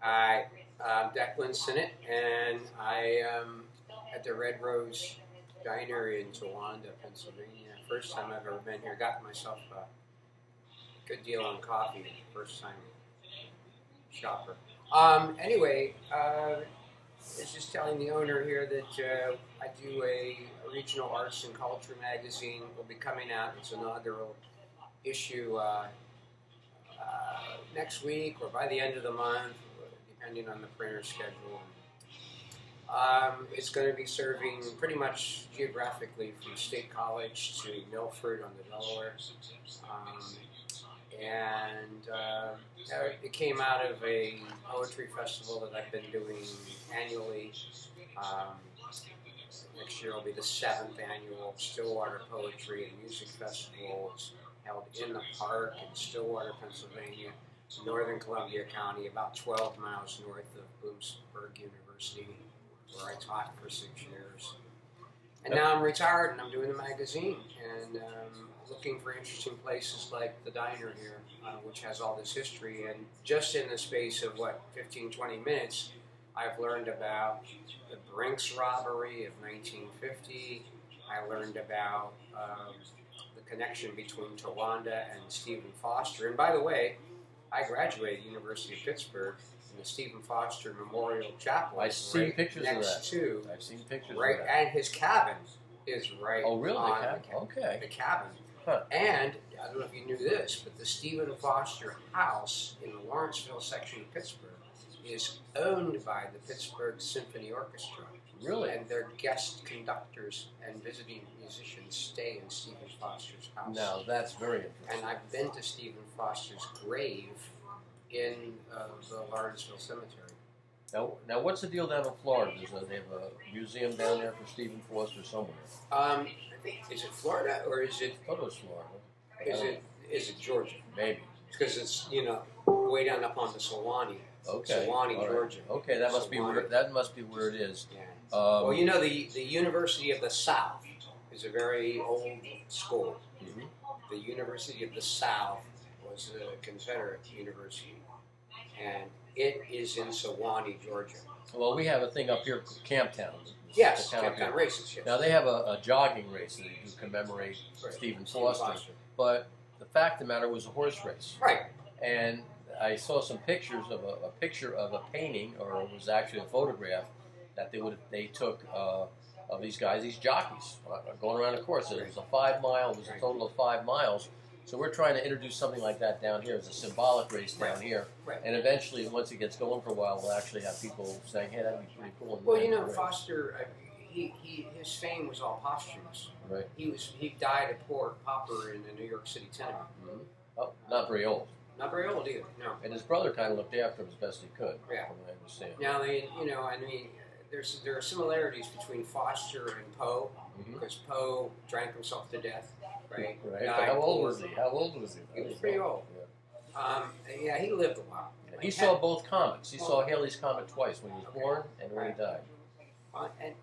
Hi, I'm Declan Synott, and I am at the Red Rose Diner in Towanda, Pennsylvania. First time I've ever been here. Got myself a good deal on coffee. First time shopper. Anyway, I was just telling the owner here that I do a regional arts and culture magazine. Will be coming out. Its inaugural issue next week or by the end of the month, depending on the printer schedule. It's going to be serving pretty much geographically from State College to Milford on the Delaware. It came out of a poetry festival that I've been doing annually. Next year will be the 7th annual Stillwater Poetry and Music Festival. It's held in the park in Stillwater, Pennsylvania, northern Columbia County, about 12 miles north of Bloomsburg University, where I taught for 6 years. And now I'm retired and I'm doing a magazine and looking for interesting places like the diner here, which has all this history. And just in the space of, 15, 20 minutes, I've learned about the Brinks robbery of 1950. I learned about the connection between Towanda and Stephen Foster. And by the way, I graduated University of Pittsburgh in the Stephen Foster Memorial Chapel. I've seen pictures of that. I've seen pictures right, of that. And his cabin is right. Oh, really? On Okay. The cabin. Huh. And I don't know if you knew this, but the Stephen Foster House in the Lawrenceville section of Pittsburgh is owned by the Pittsburgh Symphony Orchestra. Really? And their guest conductors and visiting musicians stay in Stephen Foster's house. Now, that's very interesting. And I've been to Stephen Foster's grave in the Lawrenceville Cemetery. Now, what's the deal down in Florida? They have a museum down there for Stephen Foster somewhere. I think, is it Florida or is it? I thought it was Florida. Is it Georgia? Maybe. Because it's way down up on the Sewanee. Okay. Sewanee, Right. Georgia. Okay, that must be where it is. Yeah. Well, the University of the South is a very old school. Mm-hmm. The University of the South was a Confederate university, and it is in Sewanee, Georgia. Well, we have a thing up here, Camptown. Yes, Camptown races. Yes. Now, they have a jogging race that they do commemorate Stephen Foster. But the fact of the matter was a horse race. Right. And I saw some pictures of a picture of a painting, or it was actually a photograph that they took of these guys, these jockeys, going around the course. It was a 5 mile. It was a total of 5 miles. So we're trying to introduce something like that down here. It's a symbolic race down here. Right. And eventually, once it gets going for a while, we'll actually have people saying, "Hey, that'd be pretty cool." Well, Foster, his fame was all posthumous. Right. He died a poor pauper in a New York City tenement. Mm-hmm. Oh, not very old. Not very old either. No. And his brother kind of looked after him as best he could. Yeah. From what I understand. Now there are similarities between Foster and Poe, because Poe drank himself to death, right? Right. How old was he? He was pretty old. Yeah. He lived a while. He saw both comets. He saw Halley's Comet twice, when he was born and when he died.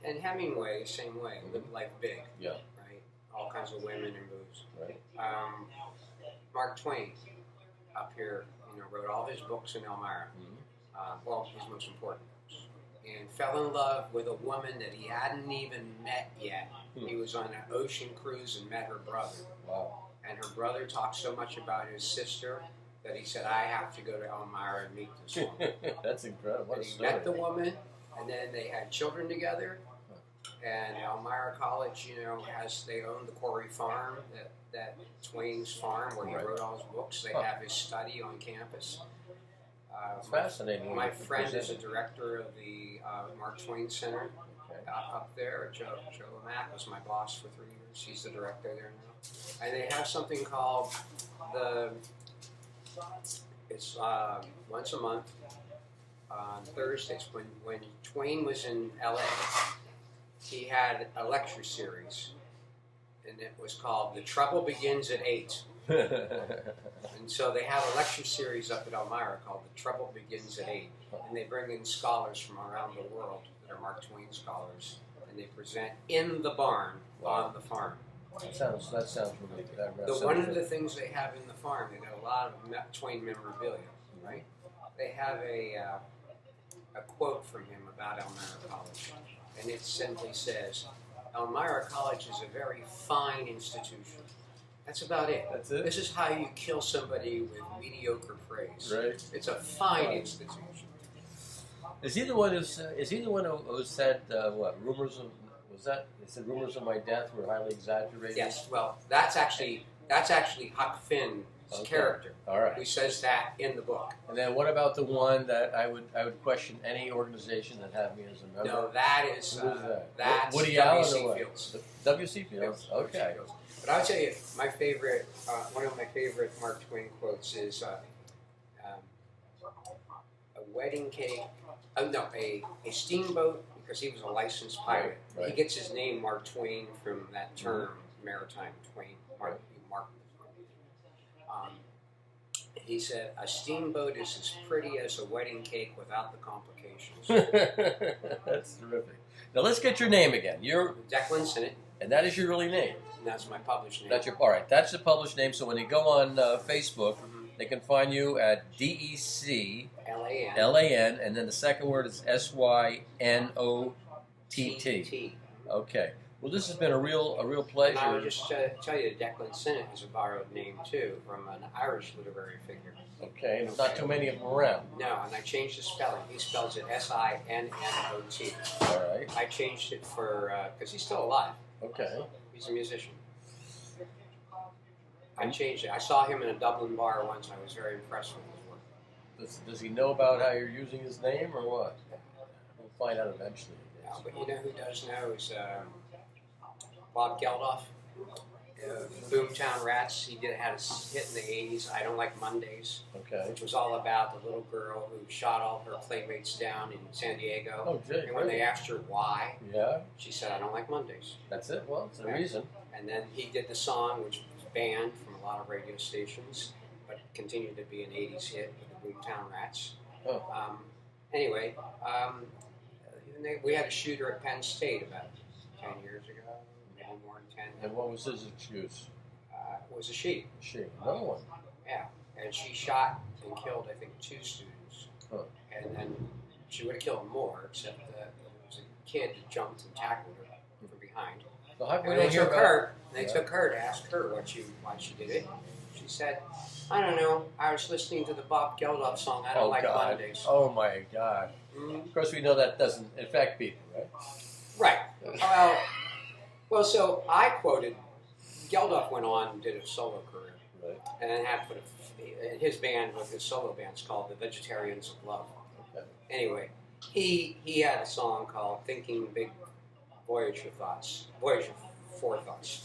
And Hemingway, the same way, lived life big. Yeah. Right. All kinds of women and booze. Right. Mark Twain, up here, wrote all his books in Elmira. His most important books, and fell in love with a woman that he hadn't even met yet. He was on an ocean cruise and met her brother. Wow. And her brother talked so much about his sister that he said, "I have to go to Elmira and meet this woman." That's incredible. What a story. He met the woman, and then they had children together. And Elmira College, they own the Quarry Farm, that Twain's farm where he wrote all his books. They have his study on campus. It's fascinating. My friend is a director of the Mark Twain Center up there. Joe Mack was my boss for 3 years. He's the director there now. And they have something called it's once a month on Thursdays. When Twain was in L.A., he had a lecture series, and it was called "The Trouble Begins at 8." And so they have a lecture series up at Elmira called "The Trouble Begins at 8," and they bring in scholars from around the world that are Mark Twain scholars, and they present in the barn on the farm. That sounds really good. One of the things they have in the farm, they got a lot of Twain memorabilia, right? They have a a quote from him about Elmira College, and it simply says, "Elmira College is a very fine institution." That's about it. That's it? This is how you kill somebody with mediocre praise. Right. It's a fine institution. Is he the one who said what rumors of They said rumors of my death were highly exaggerated. Yes. Well, that's actually Huck Finn's character. All right. Who says that in the book? And then what about the one that I would question any organization that had me as a member? No, that is Who is that? that's Woody W.C. Allen or Fields. what? W.C. Fields. Okay. But I'll tell you, my favorite, one of my favorite Mark Twain quotes is a wedding cake. No, a steamboat, because he was a licensed pirate. Right. He gets his name Mark Twain from that term, maritime Twain. Mark. He said, "A steamboat is as pretty as a wedding cake without the complications." That's terrific. Now let's get your name again. You're Declan Synott, and that is your really name. and that's my published name. That's your all right. That's the published name. So when they go on Facebook, they can find you at DEC LAN, and then the second word is SYNOTT. Okay. Well, this has been a real pleasure. And I would just tell you, Declan Synott is a borrowed name too from an Irish literary figure. Okay, and there's not too many of them around. No, and I changed the spelling. He spells it SINNOT. All right. I changed it for because he's still alive. Okay. He's a musician. I changed it. I saw him in a Dublin bar once. I was very impressed with his work. Does he know about how you're using his name or what? We'll find out eventually. Yeah, but you know who does know is Bob Geldof. Boomtown Rats. He had a hit in the '80s. I Don't Like Mondays, Okay. which was all about the little girl who shot all her playmates down in San Diego. Oh, gee. And when they asked her why, Yeah, she said, "I don't like Mondays." that's it. Well, it's a reason. And then he did the song, which was banned from a lot of radio stations, but continued to be an '80s hit with the Boomtown Rats. Oh. Anyway, we had a shooter at Penn State about 10 years ago, maybe more than 10. And what was his excuse? It was a she. Another one. Yeah, and she shot and killed, I think, 2 students. Huh. And then she would have killed more, except that there was a kid that jumped and tackled her from behind. So how come we And don't hear about? they took her to ask her why she did it. She said, "I don't know. I was listening to the Bob Geldof song. I don't like God. Mondays." Oh my God! Of course, we know that doesn't affect people, right? Right. Well, so I quoted. Geldof went on and did a solo career, Right. and then had put his band with his solo band's called the Vegetarians of Love. Okay. Anyway, he had a song called "Thinking Big Voyager Thoughts," Voyager 4 Thoughts,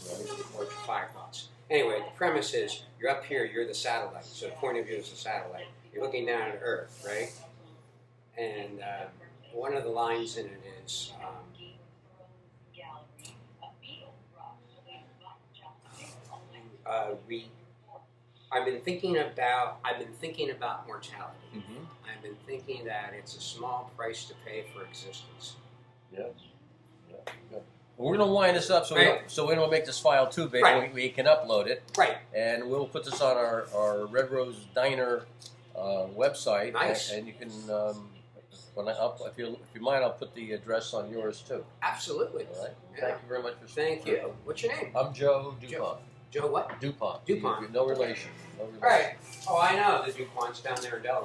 Voyager 5 Thoughts. Anyway, the premise is you're up here, you're the satellite. So the point of view is the satellite. You're looking down at Earth, right? And one of the lines in it is, I've been thinking about mortality. Mm-hmm. I've been thinking that it's a small price to pay for existence. Yeah. Good. We're going to wind this up so we don't make this file too big. Right. We can upload it. Right. And we'll put this on our Red Rose Diner website. Nice. And you can, if you mind, I'll put the address on yours too. Absolutely. All right. Yeah. Thank you very much for Thank you. What's your name? I'm Joe DuPont. Joe what? DuPont. DuPont. No relation. No relation. Right. Oh, I know the DuPonts down there in Delaware.